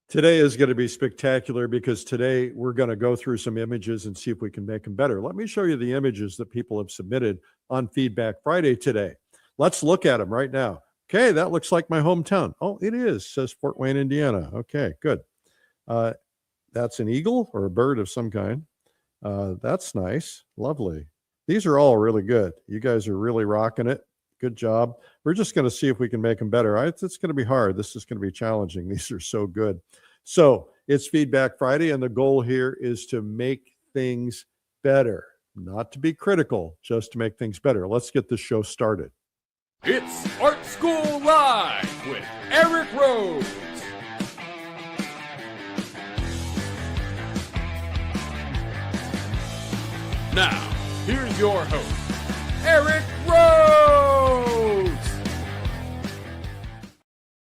Today is going to be spectacular because today we're going to go through some images and see if we can make them better. Let me show you the images that people have submitted on Feedback Friday today. Let's look at them right now. Okay, that looks like my hometown. Oh, it is, says Fort Wayne, Indiana. Okay, good. That's an eagle or a bird of some kind. That's nice. Lovely. These are all really good. You guys are really rocking it. Good job. We're just going to see if we can make them better. It's going to be hard. This is going to be challenging. These are so good. So it's Feedback Friday, and the goal here is to make things better, not to be critical, just to make things better. Let's get this show started. It's Art School Live with Eric Rhoads. Now, here's your host, Eric Rhoads.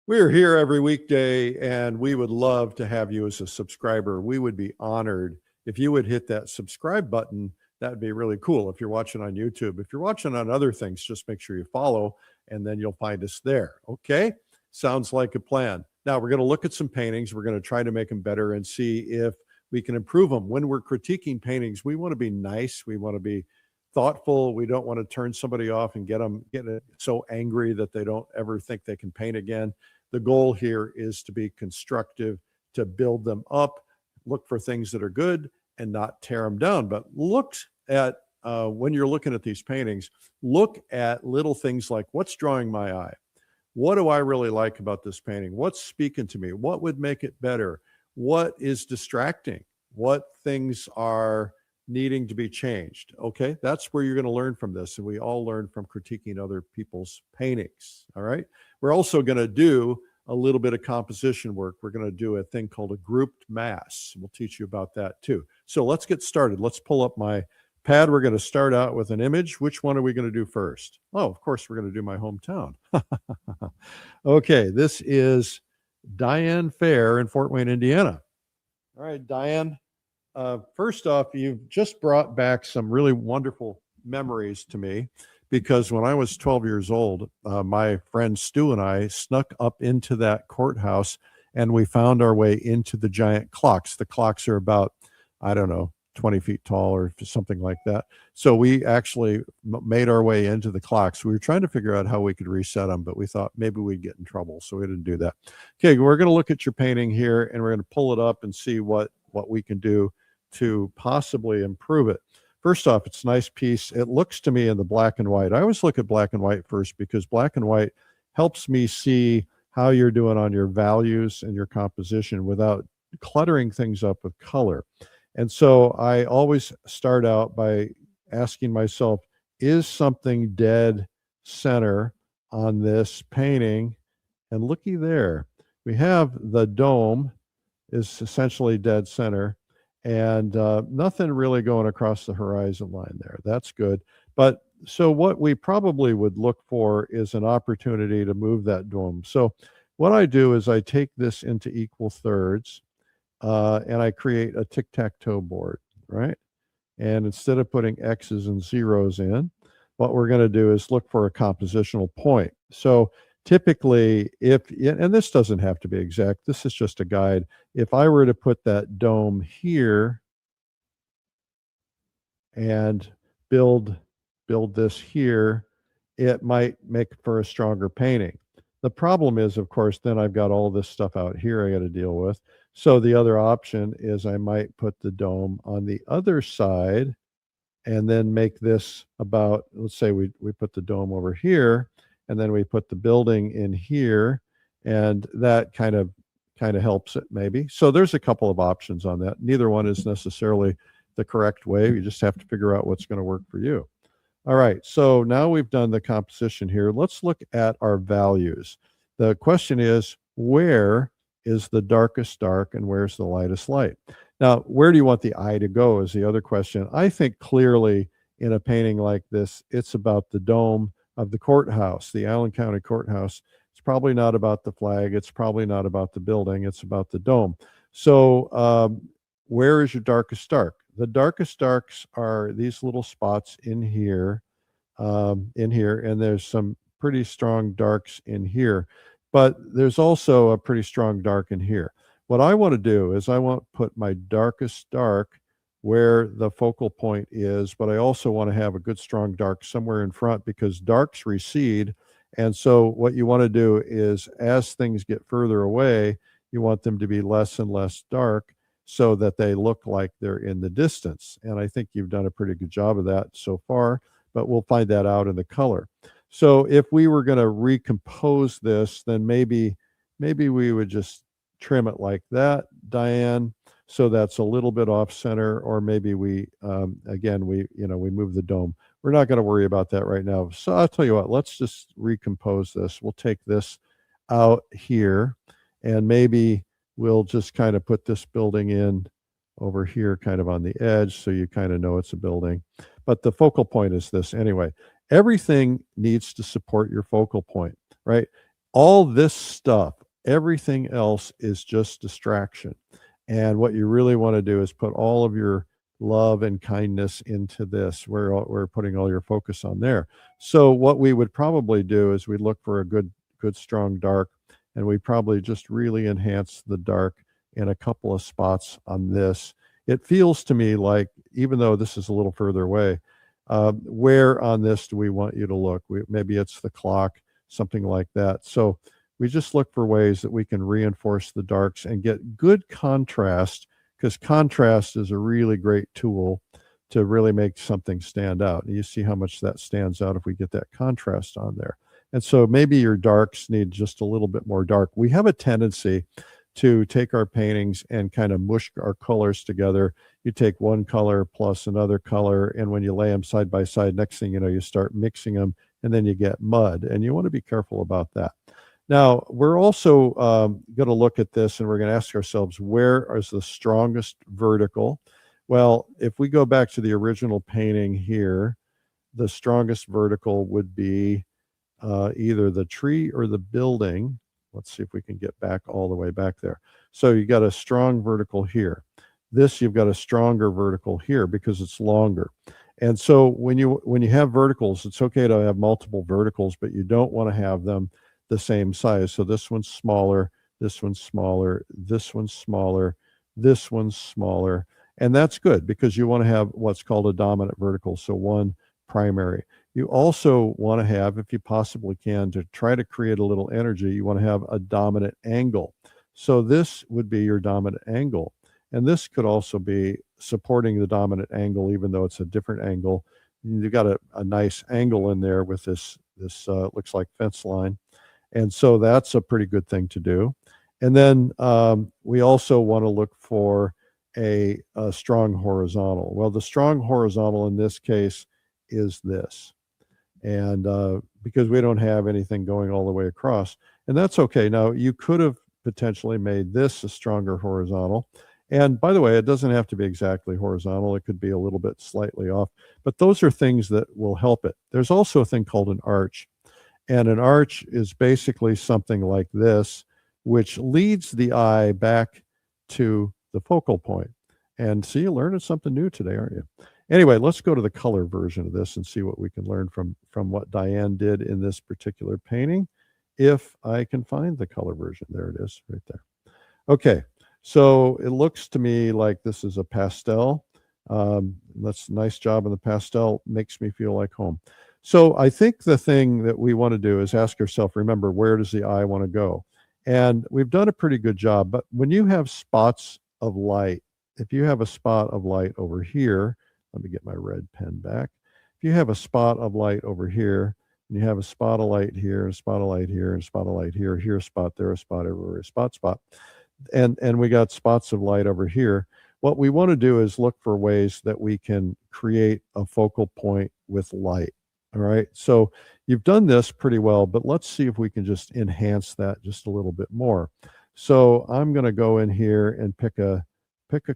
We're here every weekday, and we would love to have you as a subscriber. We would be honored if you would hit that subscribe button. That'd be really cool if you're watching on YouTube. If you're watching on other things, just make sure you follow, and then you'll find us there. Okay? Sounds like a plan. Now, we're going to look at some paintings. We're going to try to make them better and see if we can improve them. When we're critiquing paintings, we want to be nice. We want to be thoughtful. We don't want to turn somebody off and get so angry that they don't ever think they can paint again. The goal here is to be constructive, to build them up, look for things that are good and not tear them down. But look at, when you're looking at these paintings, look at little things like, what's drawing my eye? What do I really like about this painting? What's speaking to me? What would make it better? What is distracting? What things are needing to be changed? Okay, that's where you're going to learn from this. And we all learn from critiquing other people's paintings. All right. We're also going to do a little bit of composition work. We're going to do a thing called a grouped mass. We'll teach you about that too. So let's get started. Let's pull up my pad. We're going to start out with an image. Which one are we going to do first? Oh, of course, we're going to do my hometown. Okay, this is Diane Fair in Fort Wayne, Indiana. All right, Diane. First off, you've just brought back some really wonderful memories to me, because when I was 12 years old, my friend Stu and I snuck up into that courthouse, and we found our way into the giant clocks. The clocks are about, I don't know, 20 feet tall or something like that. So we actually made our way into the clocks. We were trying to figure out how we could reset them, but we thought maybe we'd get in trouble, so we didn't do that. Okay, we're going to look at your painting here, and we're going to pull it up and see what we can do to possibly improve it. First off, it's a nice piece. It looks to me in the black and white. I always look at black and white first, because black and white helps me see how you're doing on your values and your composition without cluttering things up with color. And so I always start out by asking myself, is something dead center on this painting? And looky there, we have the dome is essentially dead center, and nothing really going across the horizon line there. That's good. But so what we probably would look for is an opportunity to move that dome. So what I do is I take this into equal thirds, and I create a tic-tac-toe board, right? And instead of putting X's and zeros in, what we're going to do is look for a compositional point. So typically, and this doesn't have to be exact, this is just a guide. If I were to put that dome here and build this here, it might make for a stronger painting. The problem is, of course, then I've got all this stuff out here I got to deal with. So the other option is I might put the dome on the other side and then make this about, let's say we put the dome over here, and then we put the building in here, and that kind of helps it maybe. So there's a couple of options on that. Neither one is necessarily the correct way. You just have to figure out what's going to work for you. All right, so now we've done the composition here. Let's look at our values. The question is, where is the darkest dark and where's the lightest light? Now, where do you want the eye to go is the other question. I think clearly in a painting like this, it's about the dome of the courthouse, the Allen County Courthouse. It's probably not about the flag. It's probably not about the building. It's about the dome. So where is your darkest dark? The darkest darks are these little spots in here, and there's some pretty strong darks in here, but there's also a pretty strong dark in here. what I want to do is I want to put my darkest dark where the focal point is, but I also want to have a good strong dark somewhere in front because darks recede. And so what you want to do is as things get further away, you want them to be less and less dark so that they look like they're in the distance. And I think you've done a pretty good job of that so far, but we'll find that out in the color. So if we were going to recompose this, then maybe we would just trim it like that, Diane, so that's a little bit off center, or maybe we again we move the dome. We're not going to worry about that right now. So I'll tell you what, let's just recompose this. We'll take this out here, and maybe we'll just kind of put this building in over here kind of on the edge so you kind of know it's a building. But the focal point is this anyway. Everything needs to support your focal point, right? All this stuff, everything else is just distraction. And what you really want to do is put all of your love and kindness into this. We're putting all your focus on there. So what we would probably do is we look for a good strong dark, and we probably just really enhance the dark in a couple of spots on this. It feels to me like, even though this is a little further away, where on this do we want you to look? Maybe it's the clock, something like that. So we just look for ways that we can reinforce the darks and get good contrast, because contrast is a really great tool to really make something stand out. And you see how much that stands out if we get that contrast on there. And so maybe your darks need just a little bit more dark. We have a tendency to take our paintings and kind of mush our colors together. You take one color plus another color, and when you lay them side by side, next thing you know, you start mixing them, and then you get mud. And you want to be careful about that. Now, we're also going to look at this, and we're going to ask ourselves, where is the strongest vertical? Well, if we go back to the original painting here, the strongest vertical would be either the tree or the building. Let's see if we can get back all the way back there. So you got a strong vertical here. This, you've got a stronger vertical here because it's longer. And so when you have verticals, it's okay to have multiple verticals, but you don't want to have them the same size. So this one's smaller, this one's smaller, this one's smaller, this one's smaller. And that's good because you want to have what's called a dominant vertical. So one primary. You also want to have, if you possibly can, to try to create a little energy, you want to have a dominant angle. So this would be your dominant angle. And this could also be supporting the dominant angle, even though it's a different angle. You've got a nice angle in there with this looks like fence line. And so that's a pretty good thing to do. And then we also want to look for a strong horizontal. Well, the strong horizontal in this case is this. And because we don't have anything going all the way across, and that's okay. Now, you could have potentially made this a stronger horizontal. And by the way, it doesn't have to be exactly horizontal. It could be a little bit slightly off, but those are things that will help it. There's also a thing called an arch. And an arch is basically something like this, which leads the eye back to the focal point. And see, you're learning something new today, aren't you? Anyway, let's go to the color version of this and see what we can learn from what Diane did in this particular painting. If I can find the color version. There it is, right there. Okay, so it looks to me like this is a pastel. That's a nice job on the pastel. Makes me feel like home. So I think the thing that we want to do is ask ourselves, remember, where does the eye want to go? And we've done a pretty good job, but when you have spots of light, if you have a spot of light over here, let me get my red pen back. If you have a spot of light over here, and you have a spot of light here, a spot of light here, and a spot of light here, here a spot, there a spot, everywhere a spot, and we got spots of light over here, what we want to do is look for ways that we can create a focal point with light. All right, so you've done this pretty well, but let's see if we can just enhance that just a little bit more. So I'm going to go in here and pick a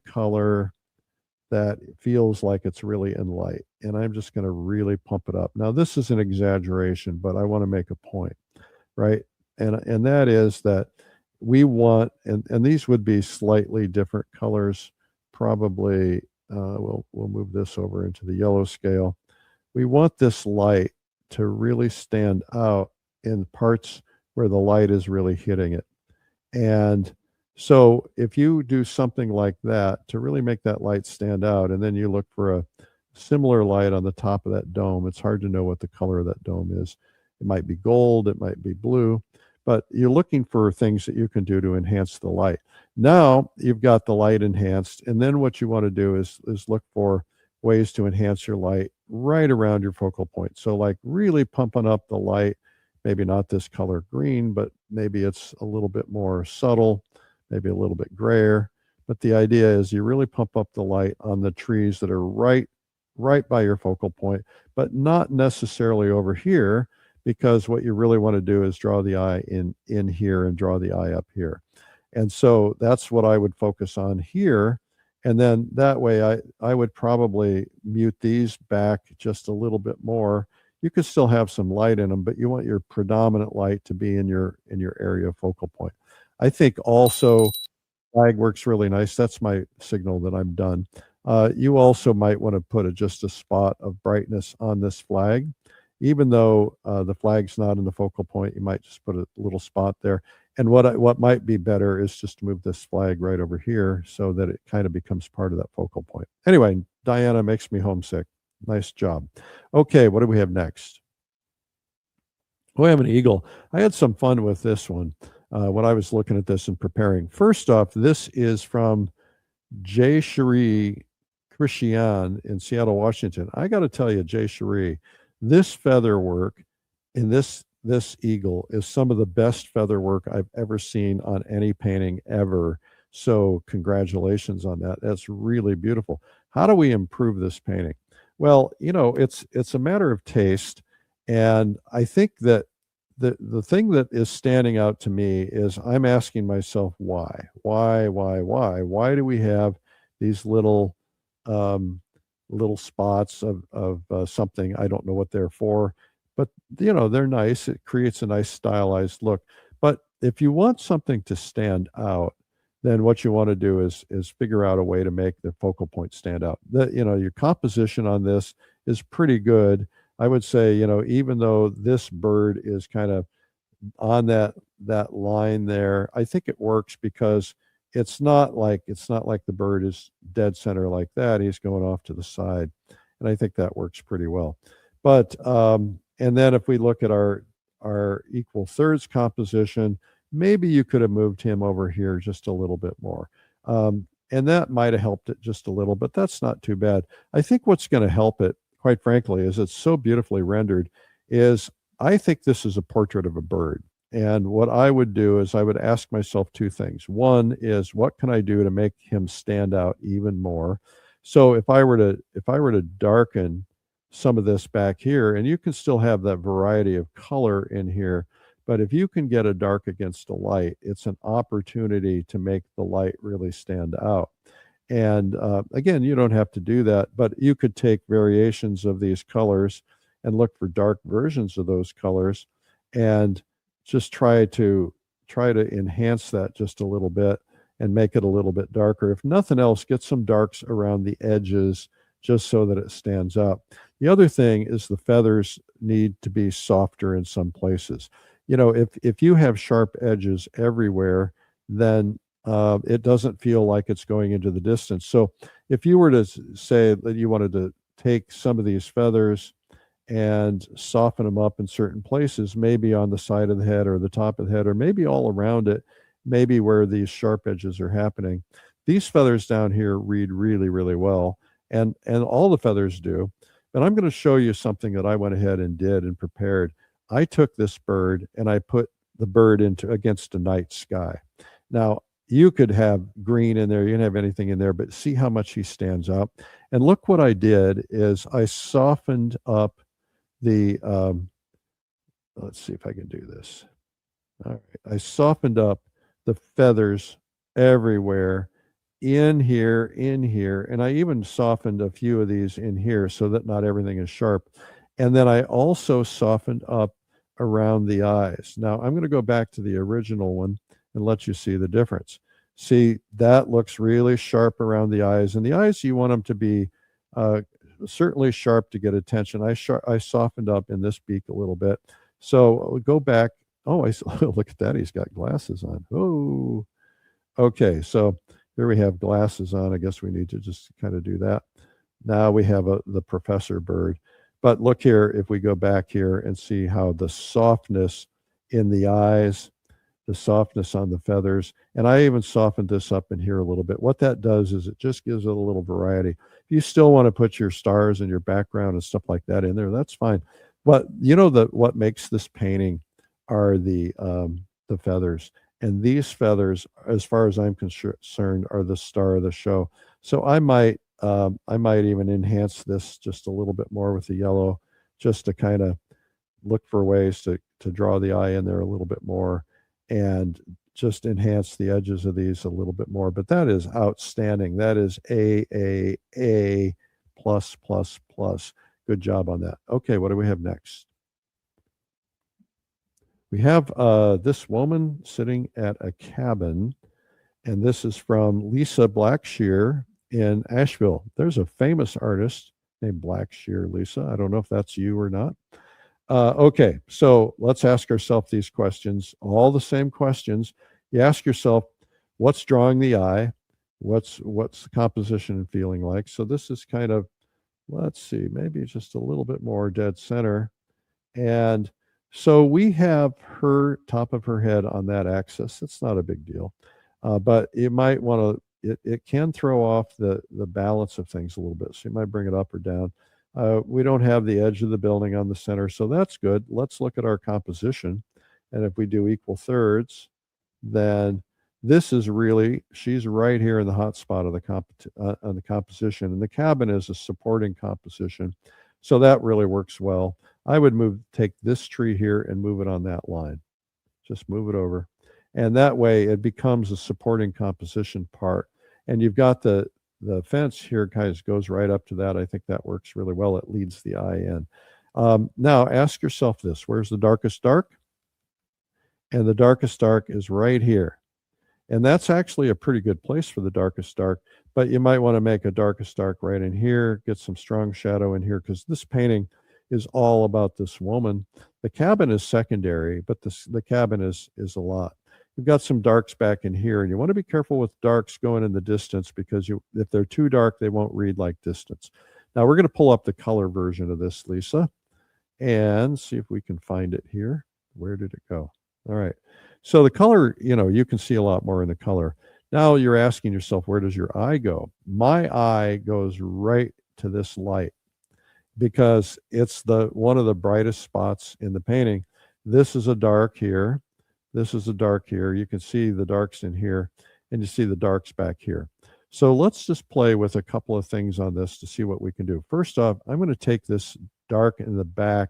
color that feels like it's really in light, and I'm just going to really pump it up. Now, this is an exaggeration, but I want to make a point, right? And that is that we want, and these would be slightly different colors, probably. We'll move this over into the yellow scale. We want this light to really stand out in parts where the light is really hitting it. And So if you do something like that to really make that light stand out, and then you look for a similar light on the top of that dome, it's hard to know what the color of that dome is. It might be gold, it might be blue, but you're looking for things that you can do to enhance the light. Now you've got the light enhanced, and then what you want to do is look for ways to enhance your light right around your focal point. So like really pumping up the light, maybe not this color green, but maybe it's a little bit more subtle, maybe a little bit grayer. But the idea is you really pump up the light on the trees that are right by your focal point, but not necessarily over here, because what you really want to do is draw the eye in here and draw the eye up here. And so that's what I would focus on here. And then that way I would probably mute these back just a little bit more. You could still have some light in them, but you want your predominant light to be in your area of focal point. I think also flag works really nice. That's my signal that I'm done. You also might want to put just a spot of brightness on this flag. Even though the flag's not in the focal point, you might just put a little spot there. And what might be better is just to move this flag right over here so that it kind of becomes part of that focal point. Anyway, Diana makes me homesick. Nice job. Okay, what do we have next? We have an eagle. I had some fun with this one when I was looking at this and preparing. First off, this is from Jay Cherie Christian in Seattle, Washington. I got to tell you, Jay Cherie, this feather work in this eagle is some of the best feather work I've ever seen on any painting ever. So congratulations on that. That's really beautiful. How do we improve this painting? Well, it's a matter of taste. And I think that the thing that is standing out to me is I'm asking myself, why? Why do we have these little spots of something? I don't know what they're for, but they're nice. It creates a nice stylized look. But if you want something to stand out, then what you want to do is figure out a way to make the focal point stand out. Your composition on this is pretty good. I would say, even though this bird is kind of on that line there, I think it works because it's not like the bird is dead center like that. He's going off to the side, and I think that works pretty well. But and then if we look at our equal thirds composition, maybe you could have moved him over here just a little bit more. And that might have helped it just a little, but that's not too bad. I think what's going to help it, quite frankly, is it's so beautifully rendered, is I think this is a portrait of a bird. And what I would do is I would ask myself two things. One is, what can I do to make him stand out even more? So if I were to darken some of this back here, and you can still have that variety of color in here, but if you can get a dark against a light, it's an opportunity to make the light really stand out. And again, you don't have to do that, but you could take variations of these colors and look for dark versions of those colors and just try to enhance that just a little bit and make it a little bit darker. If nothing else, get some darks around the edges just so that it stands up. The other thing is the feathers need to be softer in some places. If you have sharp edges everywhere, then it doesn't feel like it's going into the distance. So if you were to say that you wanted to take some of these feathers and soften them up in certain places, maybe on the side of the head or the top of the head, or maybe all around it, maybe where these sharp edges are happening, these feathers down here read really, really well. And all the feathers do. But I'm going to show you something that I went ahead and did and prepared. I took this bird and I put the bird against a night sky. Now, you could have green in there, you can have anything in there, but see how much he stands up. And look what I did is I softened up the, let's see if I can do this. All right, I softened up the feathers everywhere, in here, and I even softened a few of these in here so that not everything is sharp. And then I also softened up around the eyes. Now I'm going to go back to the original one and let you see the difference. See, that looks really sharp around the eyes, and the eyes, you want them to be certainly sharp to get attention. I softened up in this beak a little bit. So we'll go back. Oh, look at that. He's got glasses on. Oh, Okay, so here we have glasses on. I guess we need to just kind of do that. Now we have the professor bird. But look here, if we go back here and see how the softness in the eyes, the softness on the feathers, and I even softened this up in here a little bit. What that does is it just gives it a little variety. If you still want to put your stars and your background and stuff like that in there, that's fine. But you know that what makes this painting are the feathers. And these feathers, as far as I'm concerned, are the star of the show. So I might even enhance this just a little bit more with the yellow, just to kind of look for ways to draw the eye in there a little bit more, and just enhance the edges of these a little bit more. But that is outstanding. That is A plus plus plus. Good job on that. Okay, what do we have next? We have this woman sitting at a cabin, and this is from Lisa Blackshear in Asheville. There's a famous artist named Blackshear, Lisa. I don't know if that's you or not. Okay, so let's ask ourselves these questions, all the same questions. You ask yourself, what's drawing the eye? What's the composition and feeling like? So this is kind of, let's see, maybe just a little bit more dead center. And so we have her top of her head on that axis. It's not a big deal, but you might want to, it can throw off the balance of things a little bit. So you might bring it up or down. We don't have the edge of the building on the center, so that's good. Let's look at our composition. And if we do equal thirds, then this is really, she's right here in the hot spot of on the composition. And the cabin is a supporting composition. So that really works well. I would take this tree here and move it on that line. Just move it over. And that way it becomes a supporting composition part. And you've got the fence here kind of goes right up to that. I think that works really well. It leads the eye in. Now ask yourself this, where's the darkest dark? And the darkest dark is right here. And that's actually a pretty good place for the darkest dark, but you might want to make a darkest dark right in here, get some strong shadow in here, because this painting is all about this woman. The cabin is secondary, but the cabin is a lot. You've got some darks back in here, and you want to be careful with darks going in the distance, because if they're too dark, they won't read like distance. Now we're going to pull up the color version of this, Lisa, and see if we can find it here. Where did it go? All right. So the color, you can see a lot more in the color. Now you're asking yourself, where does your eye go? My eye goes right to this light, because it's one of the brightest spots in the painting. This is a dark here. This is a dark here. You can see the darks in here, and you see the darks back here. So let's just play with a couple of things on this to see what we can do. First off, I'm going to take this dark in the back,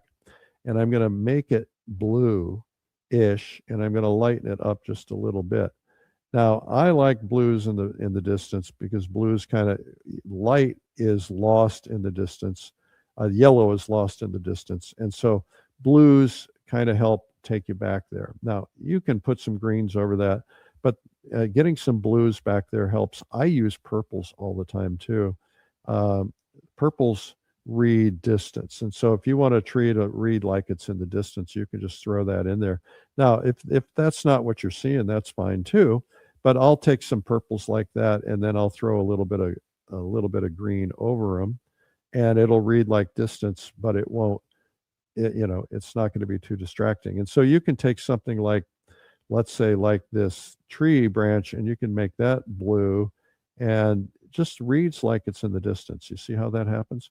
and I'm going to make it blue-ish, and I'm going to lighten it up just a little bit. Now, I like blues in the distance, because blues kind of, light is lost in the distance. Yellow is lost in the distance. And so blues kind of help take you back there. Now, you can put some greens over that, but getting some blues back there helps. I use purples all the time too. Purples read distance. And so if you want a tree to read like it's in the distance, you can just throw that in there. Now, if that's not what you're seeing, that's fine too. But I'll take some purples like that, and then I'll throw a little bit of green over them, and it'll read like distance, but it won't, it's not going to be too distracting. And so you can take something like, let's say like this tree branch, and you can make that blue, and just reads like it's in the distance. You see how that happens?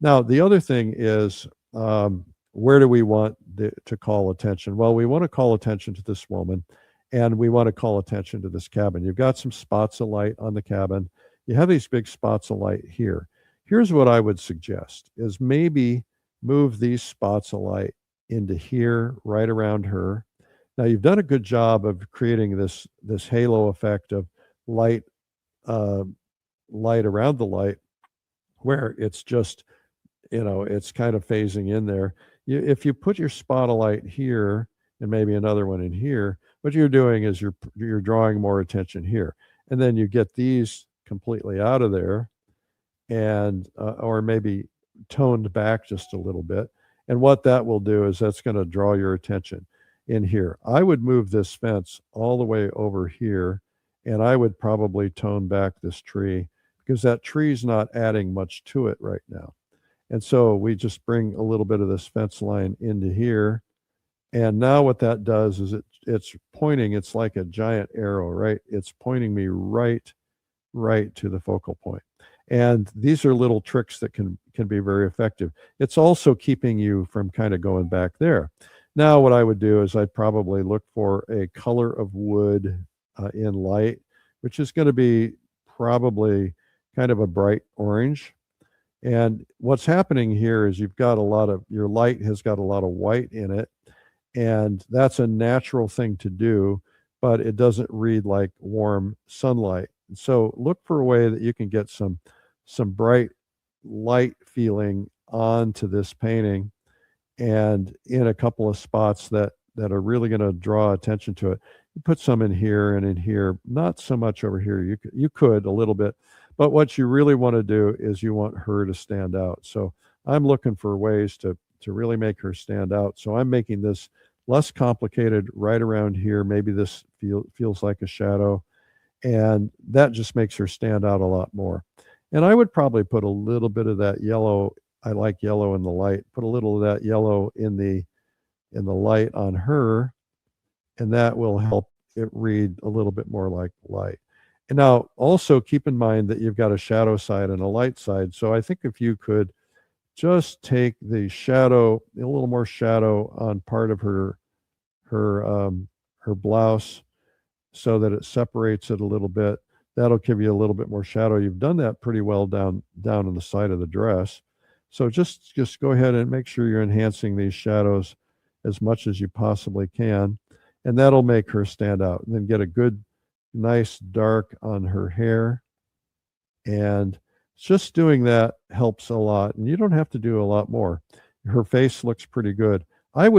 Now, the other thing is, where do we want to call attention? Well, we want to call attention to this woman, and we want to call attention to this cabin. You've got some spots of light on the cabin. You have these big spots of light here. Here's what I would suggest is maybe move these spots of light into here, right around her. Now, you've done a good job of creating this halo effect of light around the light, where it's just, it's kind of phasing in there. If you put your spot of light here and maybe another one in here, what you're doing is you're drawing more attention here. And then you get these completely out of there, and or maybe toned back just a little bit. And what that will do is that's going to draw your attention in here. I would move this fence all the way over here And I would probably tone back this tree because that tree's not adding much to it right now. And so we just bring a little bit of this fence line into here. And now what that does is it's pointing, it's like a giant arrow, right? It's pointing me right to the focal point. And these are little tricks that can be very effective. It's also keeping you from kind of going back there. Now what I would do is I'd probably look for a color of wood in light, which is going to be probably kind of a bright orange. And what's happening here is you've got a lot of, your light has got a lot of white in it. And that's a natural thing to do, but it doesn't read like warm sunlight. So look for a way that you can get some bright light feeling onto this painting, and in a couple of spots that are really going to draw attention to it. You put some in here and in here, not so much over here. You could a little bit, but what you really want to do is you want her to stand out. So I'm looking for ways to really make her stand out. So I'm making this less complicated right around here. Maybe this feels like a shadow, and that just makes her stand out a lot more. And I would probably put a little bit of that yellow. I like yellow in the light. Put a little of that yellow in the light on her, and that will help it read a little bit more like light. And now also keep in mind that you've got a shadow side and a light side. So I think if you could just take the shadow, a little more shadow on part of her blouse, so that it separates it a little bit. That'll give you a little bit more shadow. You've done that pretty well down on the side of the dress. So just go ahead and make sure you're enhancing these shadows as much as you possibly can, and that'll make her stand out. And then get a good, nice dark on her hair, and just doing that helps a lot. And you don't have to do a lot more. Her face looks pretty good. I'm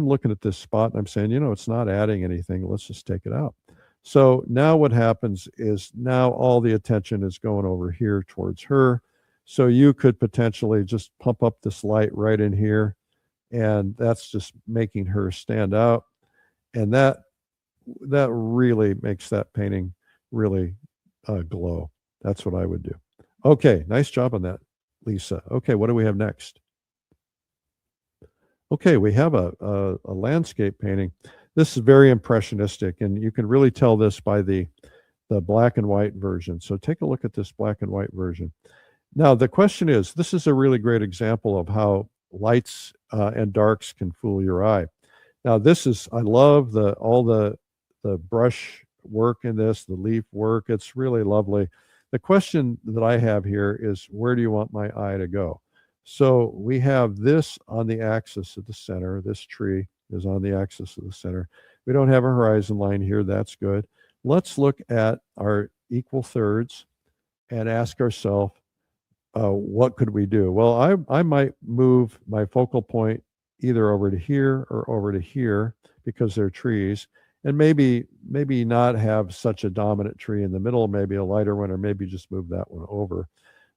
looking at this spot and I'm saying, it's not adding anything. Let's just take it out. So now what happens is now all the attention is going over here towards her. So you could potentially just pump up this light right in here, and that's just making her stand out. And that really makes that painting really glow. That's what I would do. Okay, nice job on that, Lisa. Okay, what do we have next? Okay, we have a landscape painting. This is very impressionistic, and you can really tell this by the black and white version. So take a look at this black and white version. Now, the question is, this is a really great example of how lights and darks can fool your eye. Now, I love all the brush work in this, the leaf work. It's really lovely. The question that I have here is, where do you want my eye to go? So we have this on the axis of the center. This tree is on the axis of the center. We don't have a horizon line here. That's good. Let's look at our equal thirds and ask ourselves, what could we do? Well, I might move my focal point either over to here or over to here because they're trees, and maybe not have such a dominant tree in the middle, maybe a lighter one, or maybe just move that one over.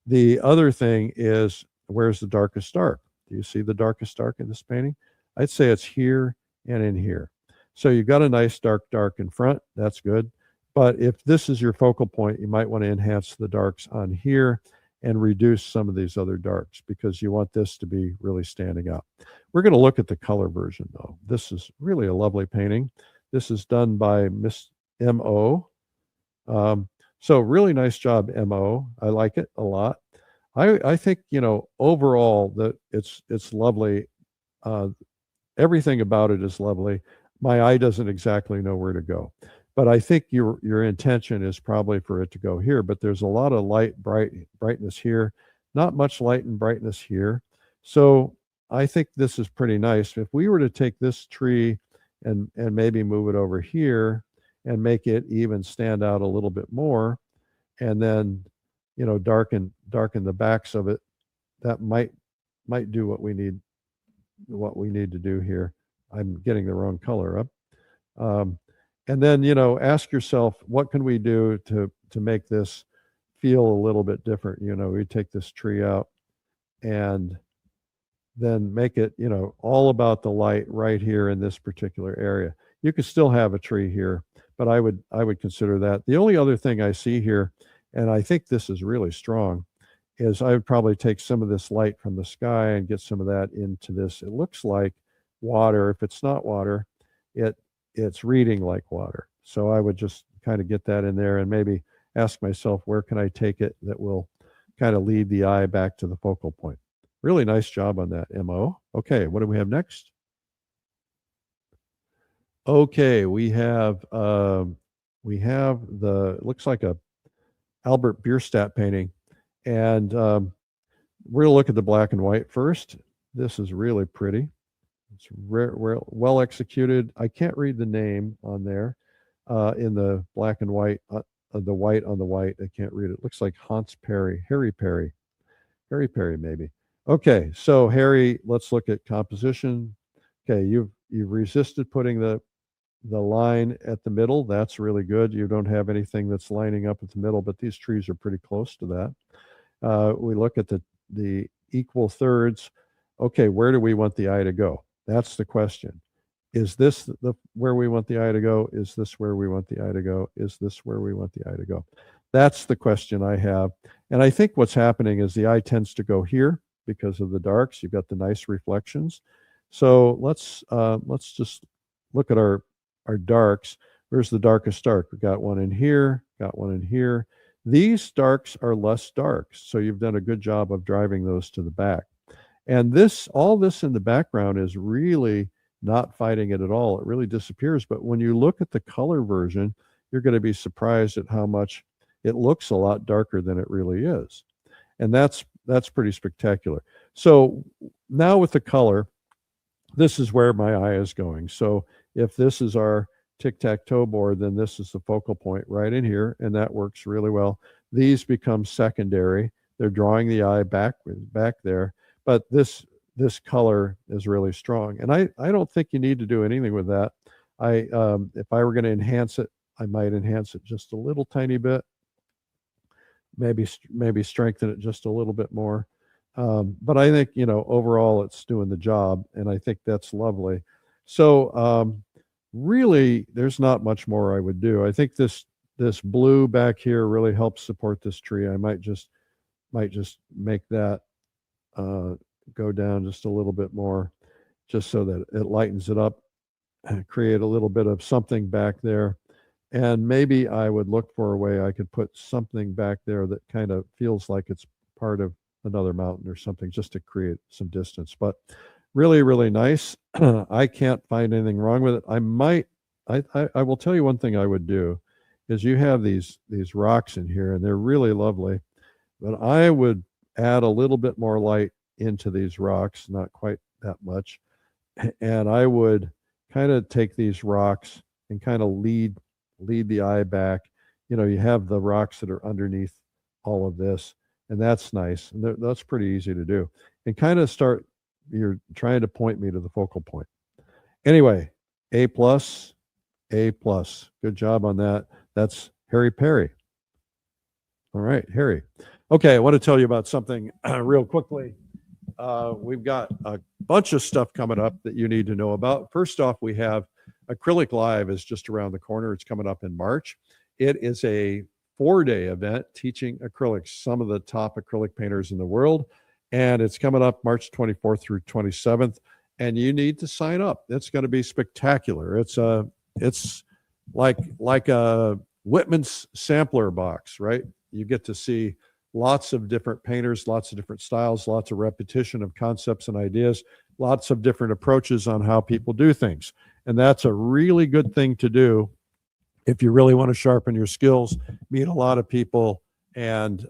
The other thing is, where's the darkest dark? Do you see the darkest dark in this painting? I'd say it's here and in here. So you've got a nice dark in front. That's good. But if this is your focal point, you might want to enhance the darks on here and reduce some of these other darks, because you want this to be really standing out. We're going to look at the color version, though. This is really a lovely painting. This is done by Miss M.O. So really nice job, M.O. I like it a lot. I think, overall that it's lovely. Everything about it is lovely. My eye doesn't exactly know where to go, but I think your intention is probably for it to go here. But there's a lot of brightness here, not much light and brightness here. So I think this is pretty nice. If we were to take this tree and maybe move it over here and make it even stand out a little bit more, and then darken the backs of it, that might do what we need to do here. I'm getting the wrong color up. And then ask yourself, what can we do to make this feel a little bit different? We take this tree out and then make it all about the light right here in this particular area. You could still have a tree here, but I would consider that. The only other thing I see here, and I think this is really strong, is I would probably take some of this light from the sky and get some of that into this. It looks like water. If it's not water, it's reading like water. So I would just kind of get that in there and maybe ask myself, where can I take it that will kind of lead the eye back to the focal point? Really nice job on that, Mo. Okay, what do we have next? Okay, we have the, it looks like a Albert Bierstadt painting, and we're gonna look at the black and white first. This is really pretty. It's well executed. I can't read the name on there in the black and white. The white on the white, I can't read it. It looks like Harry Perry maybe. Okay, so Harry, let's look at composition. Okay, you've resisted putting the line at the middle. That's really good. You don't have anything that's lining up at the middle, but these trees are pretty close to that. We look at the equal thirds. Okay, where do we want the eye to go? That's the question. Is this where we want the eye to go? Is this where we want the eye to go? Is this where we want the eye to go? That's the question I have. And I think what's happening is the eye tends to go here because of the darks. You've got the nice reflections. So let's just look at our darks. Where's the darkest dark? We got one in here, got one in here. These darks are less darks, so you've done a good job of driving those to the back. And all this in the background is really not fighting it at all. It really disappears. But when you look at the color version, you're going to be surprised at how much it looks a lot darker than it really is. And that's pretty spectacular. So now with the color, this is where my eye is going. So if this is our tic-tac-toe board, then this is the focal point right in here, and that works really well. These become secondary. They're drawing the eye back there, but this color is really strong. And I don't think you need to do anything with that. If I were going to enhance it, I might enhance it just a little tiny bit. Maybe strengthen it just a little bit more. But I think, overall it's doing the job, and I think that's lovely. So really, there's not much more I would do. I think this blue back here really helps support this tree. I might just make that go down just a little bit more, just so that it lightens it up, create a little bit of something back there. And maybe I would look for a way I could put something back there that kind of feels like it's part of another mountain or something, just to create some distance. But really, really nice. I can't find anything wrong with it. I will tell you one thing I would do is, you have these rocks in here, and they're really lovely, but I would add a little bit more light into these rocks, not quite that much. And I would kind of take these rocks and kind of lead the eye back. You have the rocks that are underneath all of this, and that's nice. And that's pretty easy to do. And kind of you're trying to point me to the focal point. Anyway, A+. Good job on that. That's Harry Perry. All right, Harry. Okay, I want to tell you about something real quickly. We've got a bunch of stuff coming up that you need to know about. First off, we have Acrylic Live is just around the corner. It's coming up in March. It is a 4-day event teaching acrylics, some of the top acrylic painters in the world. And it's coming up March 24th through 27th. And you need to sign up. It's going to be spectacular. It's like a Whitman's sampler box, right? You get to see lots of different painters, lots of different styles, lots of repetition of concepts and ideas, lots of different approaches on how people do things. And that's a really good thing to do if you really want to sharpen your skills, meet a lot of people, and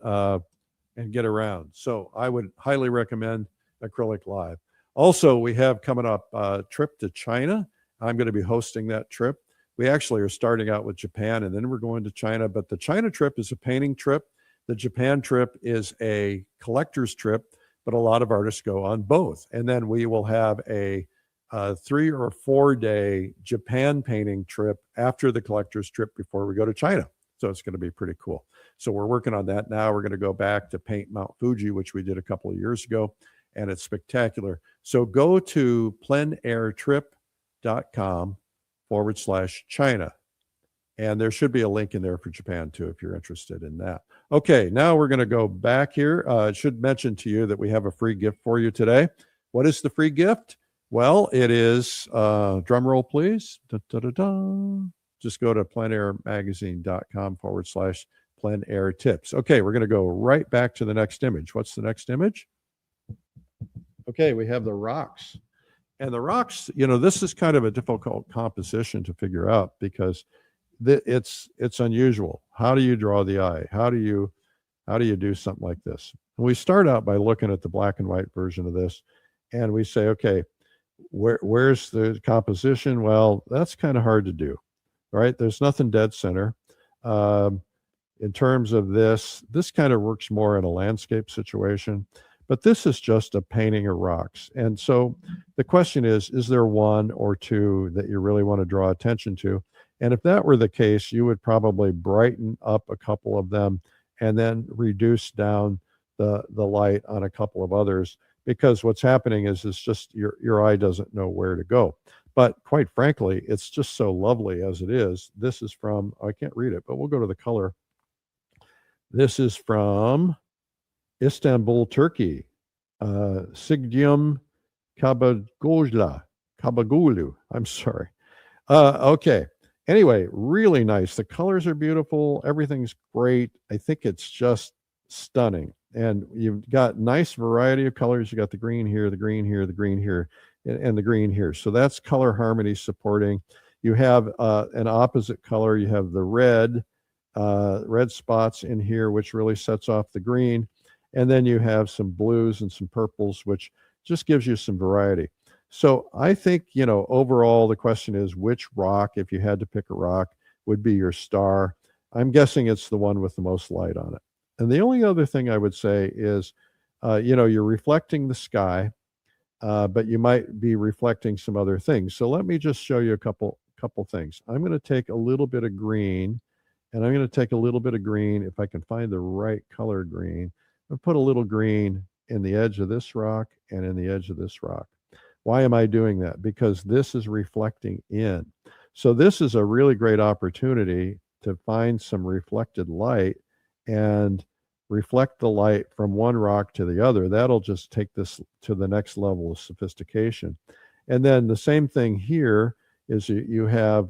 get around. So I would highly recommend Acrylic Live. Also, we have coming up a trip to China. I'm going to be hosting that trip. We actually are starting out with Japan, and then we're going to China. But the China trip is a painting trip. The Japan trip is a collector's trip, but a lot of artists go on both. And then we will have a 3 or 4 day Japan painting trip after the collector's trip before we go to China. So it's going to be pretty cool. So we're working on that now. We're going to go back to paint Mount Fuji, which we did a couple of years ago, and it's spectacular. So go to plenairtrip.com/China, And there should be a link in there for Japan too, if you're interested in that. Okay, now we're going to go back here. I should mention to you that we have a free gift for you today. What is the free gift? Well, it is, drum roll, please. Da, da, da, da. Just go to plenairmagazine.com/plein air tips. Okay, we're going to go right back to the next image. What's the next image? Okay, we have the rocks. And the rocks, this is kind of a difficult composition to figure out because it's unusual. How do you draw the eye? How do you do something like this? And we start out by looking at the black and white version of this, and we say, okay, where's the composition? Well, that's kind of hard to do, right? There's nothing dead center. In terms of this kind of works more in a landscape situation, but this is just a painting of rocks. And so the question is there one or two that you really want to draw attention to? And if that were the case, you would probably brighten up a couple of them and then reduce down the light on a couple of others, because what's happening is it's just your eye doesn't know where to go. But quite frankly, it's just so lovely as it is. This is from, I can't read it, but we'll go to the color. This is from Istanbul, Turkey. Sigdium Kabagulu. I'm sorry. Okay. Anyway, really nice. The colors are beautiful. Everything's great. I think it's just stunning. And you've got nice variety of colors. You got the green here, the green here, the green here, and the green here. So that's color harmony supporting. You have an opposite color. You have the red spots in here, which really sets off the green. And then you have some blues and some purples, which just gives you some variety. So I think, overall, the question is which rock, if you had to pick a rock, would be your star. I'm guessing it's the one with the most light on it. And the only other thing I would say is, you're reflecting the sky, but you might be reflecting some other things. So let me just show you a couple things. I'm going to take a little bit of green, and I'm going to take a little bit of green, if I can find the right color green. I'll put a little green in the edge of this rock and in the edge of this rock. Why am I doing that? Because this is reflecting in. So this is a really great opportunity to find some reflected light and reflect the light from one rock to the other. That'll just take this to the next level of sophistication. And then the same thing here is you have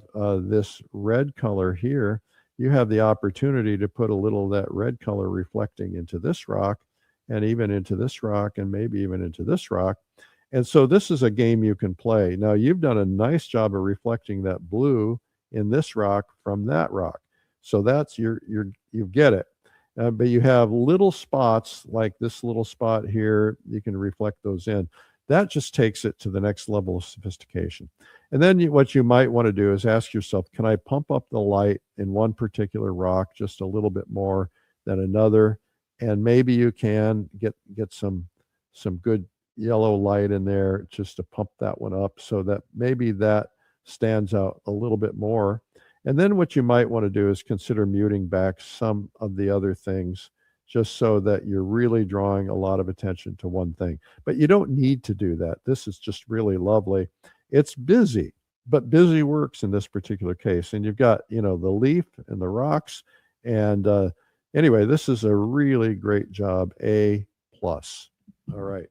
this red color here. You have the opportunity to put a little of that red color reflecting into this rock and even into this rock and maybe even into this rock. And so this is a game you can play. Now, you've done a nice job of reflecting that blue in this rock from that rock. So that's you get it. But you have little spots like this little spot here. You can reflect those in. That just takes it to the next level of sophistication. And then what you might want to do is ask yourself, can I pump up the light in one particular rock just a little bit more than another? And maybe you can get some good yellow light in there just to pump that one up so that maybe that stands out a little bit more. And then what you might want to do is consider muting back some of the other things just so that you're really drawing a lot of attention to one thing. But you don't need to do that. This is just really lovely. It's busy, but busy works in this particular case. And you've got, the leaf and the rocks. And anyway, this is a really great job. A+. All right.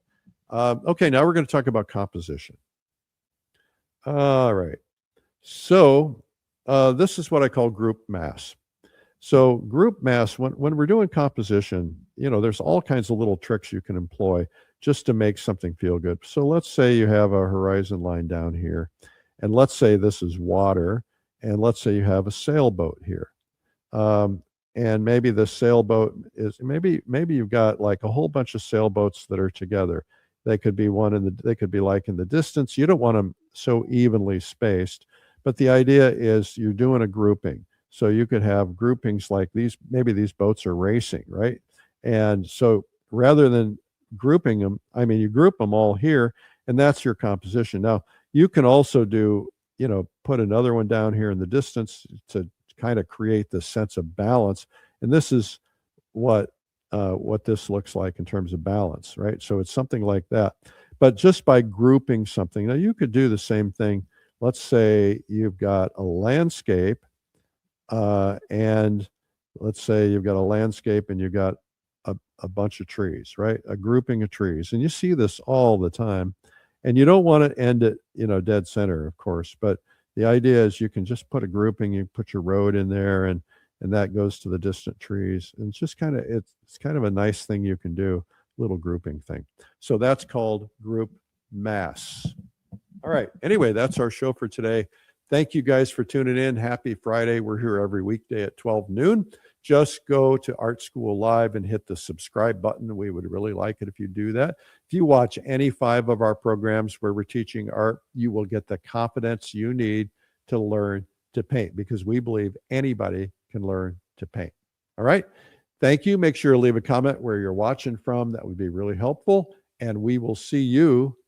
Okay, now we're going to talk about composition. All right. So this is what I call group mass. So group mass, when we're doing composition, there's all kinds of little tricks you can employ just to make something feel good. So let's say you have a horizon line down here, and let's say this is water, and let's say you have a sailboat here. And maybe the sailboat is, maybe you've got like a whole bunch of sailboats that are together. They could be they could be like in the distance. You don't want them so evenly spaced, but the idea is you're doing a grouping. So you could have groupings like these, maybe these boats are racing, right? And so rather than grouping them, you group them all here, and that's your composition. Now, you can also do, put another one down here in the distance to kind of create this sense of balance. And this is what this looks like in terms of balance, right? So it's something like that. But just by grouping something, now you could do the same thing. Let's say you've got a landscape, and let's say you've got a landscape and you've got a bunch of trees, right? A grouping of trees. And you see this all the time. And you don't want to end it, dead center, of course. But the idea is you can just put a grouping, you put your road in there, and that goes to the distant trees. And it's just it's kind of a nice thing you can do, little grouping thing. So that's called group mass. All right. Anyway, that's our show for today. Thank you guys for tuning in. Happy Friday. We're here every weekday at 12 noon. Just go to Art School Live and hit the subscribe button. We would really like it if you do that. If you watch any 5 of our programs where we're teaching art, you will get the confidence you need to learn to paint, because we believe anybody can learn to paint. All right. Thank you. Make sure to leave a comment where you're watching from. That would be really helpful. And we will see you